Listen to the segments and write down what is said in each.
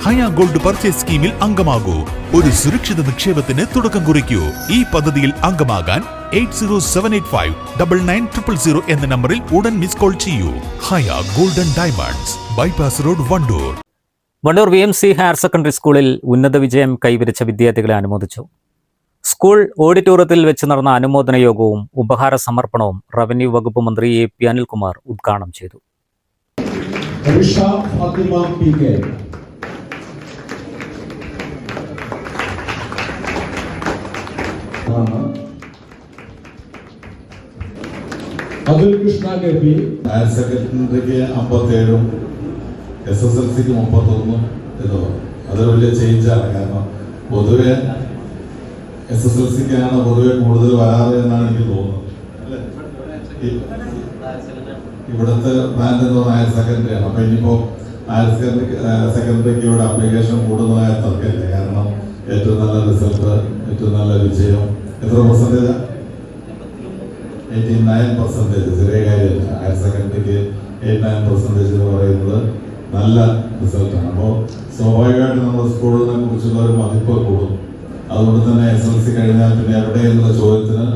ഹയ gold purchase സ്കീമിൽ അംഗമാകൂ. ഒരു സുരക്ഷിത നിക്ഷേപത്തിന് തുടക്കം കുറിക്കൂ. ഈ പദ്ധതിയിൽ അംഗമാകാൻ 8078599000 എന്ന നമ്പറിൽ ഉടൻ മിസ് കോൾ ചെയ്യൂ. Haya golden diamonds, bypass road, Wandoor. Wandoor VMC higher secondary സ്കൂളിൽ ഉന്നത വിജയം കൈവരിച്ച വിദ്യാർത്ഥികളെ അനുമോദിച്ചു. സ്കൂൾ ഓഡിറ്റോറിയത്തിൽ വെച്ച് നടന്ന അനുമോദന യോഗവും ഉപഹാര സമർപ്പണവും റവന്യൂ വകുപ്പ് മന്ത്രി AP അനിൽകുമാർ ഉദ്ഘാടനം ചെയ്തു. ഹയർ സെക്കൻഡറിക്ക് 57 SSLCക്ക് 31 എന്നോ അതൊരു വലിയ ചേഞ്ചാണ്. കാരണം പൊതുവെ SSLCക്കാണ് പൊതുവെ കൂടുതൽ വരാതെ എന്നാണ് എനിക്ക് തോന്നുന്നത്. ഇവിടുത്തെ ബ്രാൻഡ് എന്ന് പറഞ്ഞാൽ ഹയർ സെക്കൻഡറിയാണ്. അപ്പൊ ഇനിയിപ്പോ ഹയർ സെക്കൻഡറിക്ക് ഇവിടെ അപ്ലിക്കേഷൻ കൂടുതലായ തർക്കമില്ല. കാരണം ഏറ്റവും നല്ല റിസൾട്ട്, ഏറ്റവും നല്ല വിജയം. എത്ര പെർസെൻറ്റേജ്? 89%. ചെറിയ കാര്യമല്ല. ഹയർ സെക്കൻഡറിക്ക് 89% എന്ന് പറയുന്നത് നല്ല റിസൾട്ടാണ്. അപ്പോൾ സ്വാഭാവികമായിട്ട് നമ്മുടെ സ്കൂളിനെ കുറിച്ചുള്ള ഒരു മതിപ്പ് കൂടും. അതുകൊണ്ട് തന്നെ SSLC കഴിഞ്ഞാൽ പിന്നെ എവിടെയെന്നുള്ള ചോദ്യത്തിന്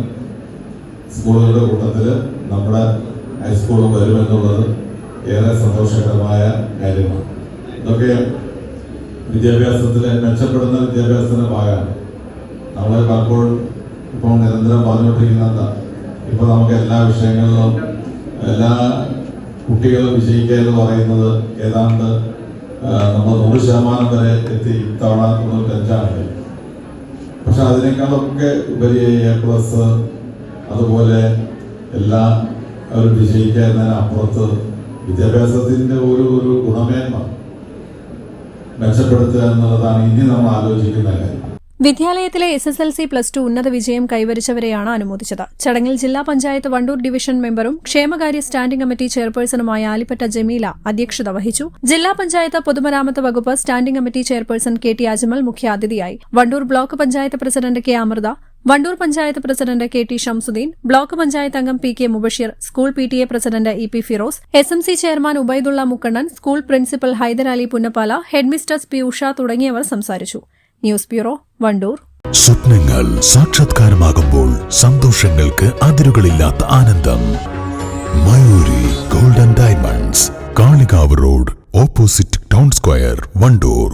സ്കൂളുകളുടെ കൂട്ടത്തിൽ നമ്മുടെ ഹൈസ്കൂളും വരുമെന്നുള്ളത് ഏറെ സന്തോഷകരമായ കാര്യമാണ്. ഇതൊക്കെ വിദ്യാഭ്യാസത്തിലെ മെച്ചപ്പെടുന്ന വിദ്യാഭ്യാസത്തിന്റെ ഭാഗമാണ്. നമ്മൾ പലപ്പോഴും ഇപ്പോൾ നിരന്തരം പറഞ്ഞുകൊണ്ടിരിക്കുന്ന ഇപ്പൊ നമുക്ക് എല്ലാ വിഷയങ്ങളിലും എല്ലാ കുട്ടികളും വിജയിക്കുക എന്ന് പറയുന്നത് ഏതാണ്ട് നമ്മൾ 100% വരെ എത്തി. ഇത്തവണ 95%. പക്ഷെ അതിനേക്കാളൊക്കെ ഉപരി A+, അതുപോലെ എല്ലാ അവർ വിജയിക്കുക എന്നതിനപ്പുറത്ത് വിദ്യാഭ്യാസത്തിന്റെ ഒരു ഗുണമേന്മ മെച്ചപ്പെടുത്തുക എന്നുള്ളതാണ് ഇനി നമ്മൾ ആലോചിക്കുന്ന കാര്യം. വിദ്യാലയത്തിലെ SSLC+2 ഉന്നത വിജയം കൈവരിച്ചവരെയാണ് അനുമോദിച്ചത്. ചടങ്ങിൽ ജില്ലാ പഞ്ചായത്ത് വണ്ടൂർ ഡിവിഷൻ മെമ്പറും ക്ഷേമകാര്യ സ്റ്റാൻഡിംഗ് കമ്മിറ്റി ചെയർപേഴ്സണുമായ ആലിപ്പറ്റ ജമീല അധ്യക്ഷത വഹിച്ചു. ജില്ലാ പഞ്ചായത്ത് പൊതുമരാമത്ത് വകുപ്പ് standing committee chairperson KT Ajmal മുഖ്യാതിഥിയായി. Wandoor block panchayat president K Amritha, Wandoor panchayat president KT Shamsuddin, block panchayat അംഗം PK Mubasheer, school PTA president EP Firoz, SMC chairman Ubaidullah Mukkannan, school principal Hyderali Punnappala, headmistress P Usha തുടങ്ങിയവർ സംസാരിച്ചു. News bureau, Wandoor. സ്വപ്നങ്ങൾ സാക്ഷാത്കാരമാകുമ്പോൾ സന്തോഷങ്ങൾക്ക് അതിരുകളില്ലാത്ത ആനന്ദം. Mayuri golden diamonds, Kalikavu road, opposite town square, Wandoor.